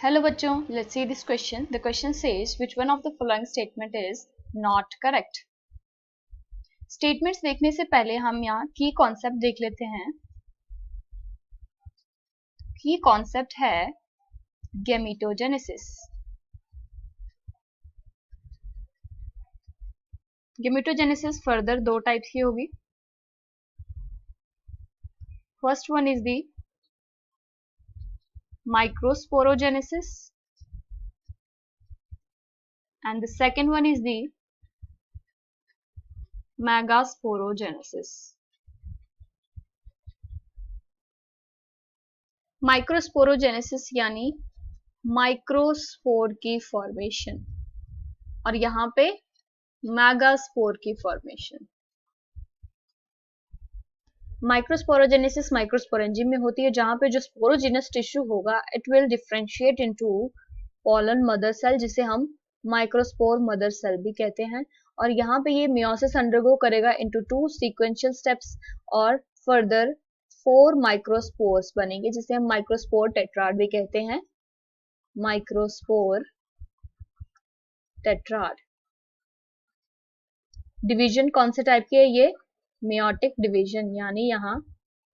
Hello बच्चों, let's see this question. The question says which one of the following statement is not correct. Statements देखने से पहले हम यहाँ की कॉन्सेप्ट देख लेते हैं. की कॉन्सेप्ट है गेमेटोजेनेसिस. गेमेटोजेनेसिस फर्दर दो टाइप्स की होगी. First one is the microsporogenesis and the second one is the megasporogenesis. Microsporogenesis यानी माइक्रोस्पोर की फॉर्मेशन और यहाँ पे मेगास्पोर की फॉर्मेशन. माइक्रोस्पोरोजेनेसिस माइक्रोस्पोरेंजियम में होती है जहां पे जो स्पोरोजिनस टिश्यू होगा it will differentiate into pollen mother cell जिसे हम माइक्रोस्पोर मदर सेल भी कहते हैं. और यहाँ पे ये मियोसिस अंडरगो करेगा इनटू टू सीक्वेंशियल स्टेप्स और फर्दर 4 माइक्रोस्पोर्स बनेंगे जिसे हम माइक्रोस्पोर टेट्राड भी कहते हैं. Microspore tetrad. डिवीजन कौन से टाइप की है? ये मियोटिक डिवीजन यानी यहाँ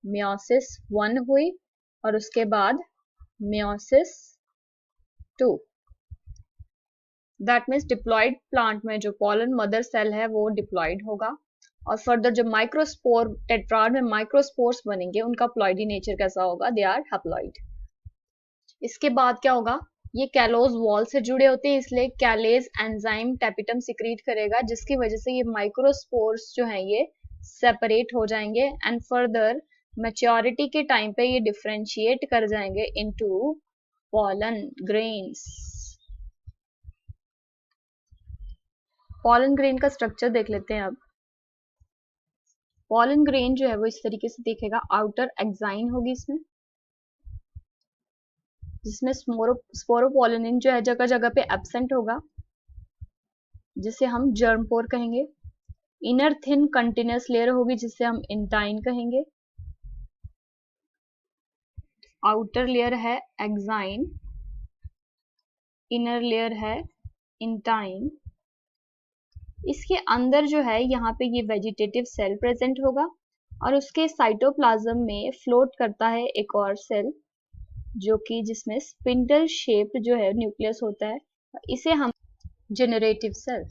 मियोसिस 1 हुई और उसके बाद meiosis 2. That means diploid plant में जो पॉलन मदर सेल है वो डिप्लॉयड होगा और फर्दर जो माइक्रोस्पोर टेट्राड में माइक्रोस्पोर्स बनेंगे उनका प्लॉयडी नेचर कैसा होगा? They are haploid. इसके बाद क्या होगा? ये कैलोज वॉल से जुड़े होते हैं इसलिए कैलेज एंजाइम टैपिटम सिक्रीट करेगा जिसकी वजह से ये माइक्रोस्पोर्स जो हैं ये सेपरेट हो जाएंगे एंड फर्दर मैच्योरिटी के टाइम पे ये डिफरेंशिएट कर जाएंगे into pollen grains. Pollen grain का स्ट्रक्चर देख लेते हैं. अब पॉलन ग्रेन जो है वो इस तरीके से दिखेगा. आउटर एक्साइन होगी इसमें जिसमें स्पोरोपोलिनिन जो है जगह जगह पे एब्सेंट होगा जिसे हम जर्म पोर कहेंगे. इनर थिन कंटिन्यूअस लेयर होगी जिसे हम इंटाइन कहेंगे. आउटर लेयर है एक्साइन, इनर लेयर है इंटाइन. इसके अंदर जो है यहाँ पे ये वेजिटेटिव सेल प्रेजेंट होगा और उसके साइटोप्लाज्म में फ्लोट करता है एक और सेल जो कि जिसमें स्पिंडल शेप जो है न्यूक्लियस होता है. इसे हम जेनरेटिव सेल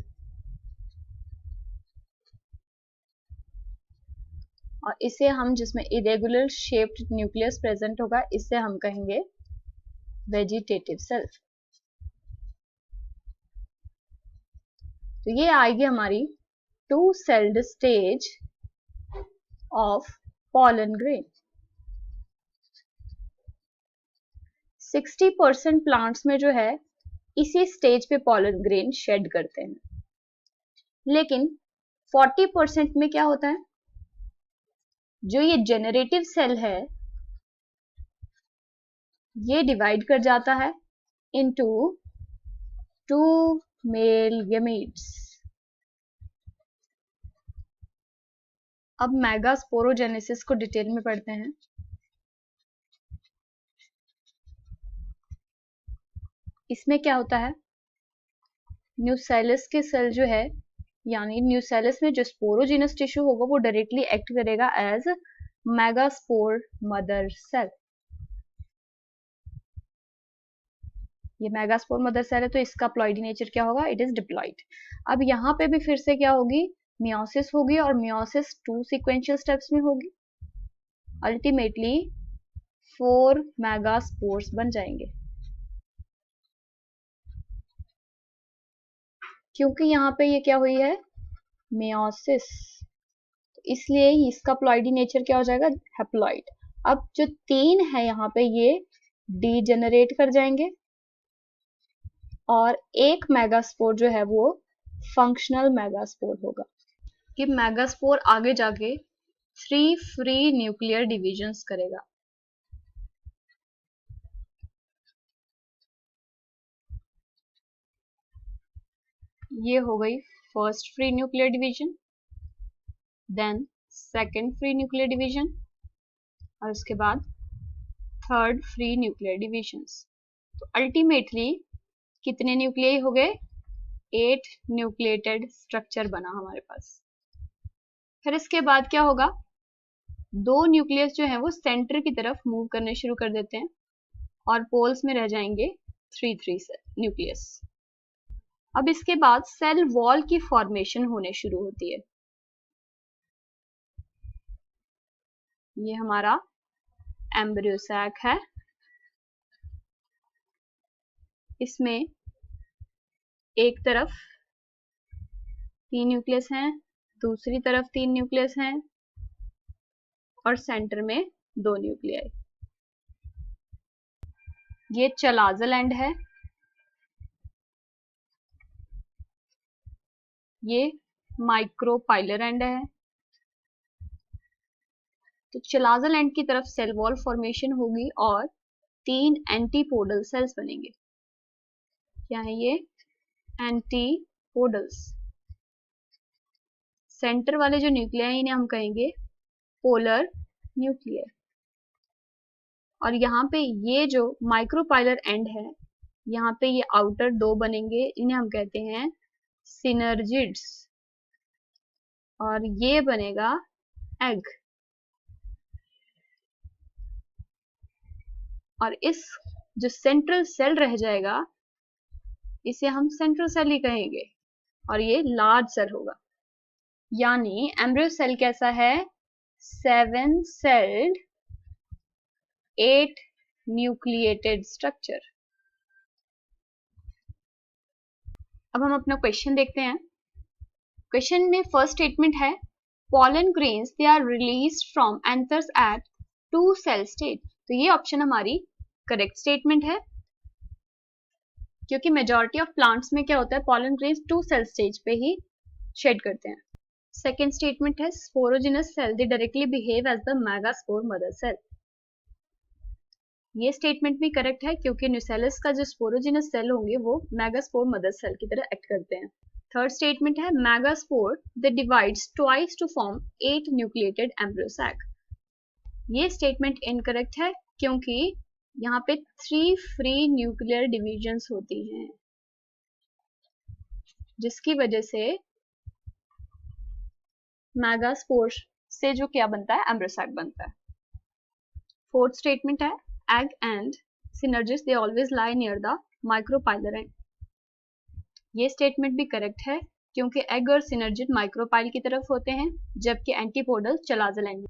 और इसे हम जिसमें इरेगुलर शेप्ड न्यूक्लियस प्रेजेंट होगा इसे हम कहेंगे वेजिटेटिव सेल. तो ये आएगी हमारी two celled stage of pollen grain. 60% plants में जो है इसी स्टेज पे पॉलन ग्रेन शेड करते हैं लेकिन 40% में क्या होता है? जो ये जेनरेटिव सेल है ये डिवाइड कर जाता है इनटू 2 मेल गैमीट्स. अब मेगास्पोरोजेनेसिस को डिटेल में पढ़ते हैं. इसमें क्या होता है? न्यूसेलस के सेल जो है यानी न्यूसेलस में जो स्पोरोजिनस टिश्यू होगा वो डायरेक्टली एक्ट करेगा एज मेगास्पोर मदर सेल. ये मेगास्पोर मदर सेल है तो इसका प्लॉइडी नेचर क्या होगा? It is diploid. अब यहाँ पे भी फिर से क्या होगी? मियोसिस होगी और मियोसिस 2 सीक्वेंशियल स्टेप्स में होगी. अल्टीमेटली 4 मेगास्पोर्स बन जाएंगे. क्योंकि यहाँ पे ये क्या हुई है? मियोसिस, इसलिए इसका प्लॉइडी नेचर क्या हो जाएगा? हैप्लॉइड. अब जो 3 है यहाँ पे ये डीजेनरेट कर जाएंगे और एक मेगास्पोर जो है वो फंक्शनल मेगास्पोर होगा. कि मेगास्पोर आगे जाके 3 फ्री न्यूक्लियर डिविजन्स करेगा. ये हो गई first free nuclear division, then second free nuclear division और उसके बाद थर्ड फ्री न्यूक्लियर डिविजन्स. तो अल्टीमेटली कितने न्यूक्लियाई हो गए? 8 न्यूक्लिएटेड स्ट्रक्चर बना हमारे पास। फिर इसके बाद क्या होगा? 2 न्यूक्लियस जो है वो सेंटर की तरफ मूव करने शुरू कर देते हैं और पोल्स में रह जाएंगे 3 न्यूक्लियस। अब इसके बाद सेल वॉल की फॉर्मेशन होने शुरू होती है। ये हमारा एम्ब्रियो सैक है, इसमें एक तरफ 3 न्यूक्लियस हैं, दूसरी तरफ 3 न्यूक्लियस हैं और सेंटर में 2 न्यूक्लियाई। ये चलाजल एंड है, ये माइक्रोपाइलर एंड है। तो चलाजल एंड की तरफ सेल वॉल फॉर्मेशन होगी और 3 एंटीपोडल सेल्स बनेंगे। क्या है ये? एंटीपोडल्स। सेंटर वाले जो न्यूक्लियाई इन्हें हम कहेंगे पोलर न्यूक्लियर। और यहाँ पे ये जो माइक्रोपाइलर एंड है, यहाँ पे ये आउटर 2 बनेंगे, इन्हें हम कहते हैं सिनर्जिड्स। और ये बनेगा एग। और इस जो सेंट्रल सेल रह जाएगा इसे हम सेंट्रल सेल ही कहेंगे और ये लार्ज सेल होगा। यानी एम्ब्रियो सेल कैसा है? 7 सेल्ड 8 न्यूक्लिएटेड स्ट्रक्चर। अब हम अपना क्वेश्चन देखते हैं। क्वेश्चन में फर्स्ट स्टेटमेंट है pollen grains they are released from anthers at 2 cell stage। तो ये ऑप्शन हमारी करेक्ट स्टेटमेंट है, क्योंकि मेजॉरिटी ऑफ प्लांट्स में क्या होता है, pollen grains 2 cell stage पे ही शेड करते हैं। सेकेंड स्टेटमेंट है sporogenous cell they directly behave as the megaspore mother cell. ये स्टेटमेंट भी करेक्ट है, क्योंकि न्यूसेलस का जो स्पोरोजिनस सेल होंगे वो मेगास्पोर मदर सेल की तरह एक्ट करते हैं। थर्ड स्टेटमेंट है megaspore they divides twice to form 8 nucleated embryo sac. ये स्टेटमेंट इनकरेक्ट है, क्योंकि यहाँ पे 3 फ्री न्यूक्लियर डिविजन्स होती हैं, जिसकी वजह से मेगास्पोर से जो क्या बनता है, एम्ब्रियो सैक बनता है। फोर्थ स्टेटमेंट है egg and synergids they always lie near the micropylar end। ये स्टेटमेंट भी करेक्ट है, क्योंकि एग और सिनर्जिड माइक्रोपाइल की तरफ होते हैं, जबकि एंटीपोडल चलाजल एंड।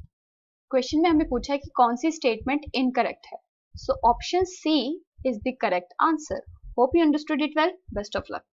क्वेश्चन में हमें पूछा है कि कौन सी स्टेटमेंट इनकरेक्ट है। So option C is the correct answer. Hope you understood it well. Best of luck.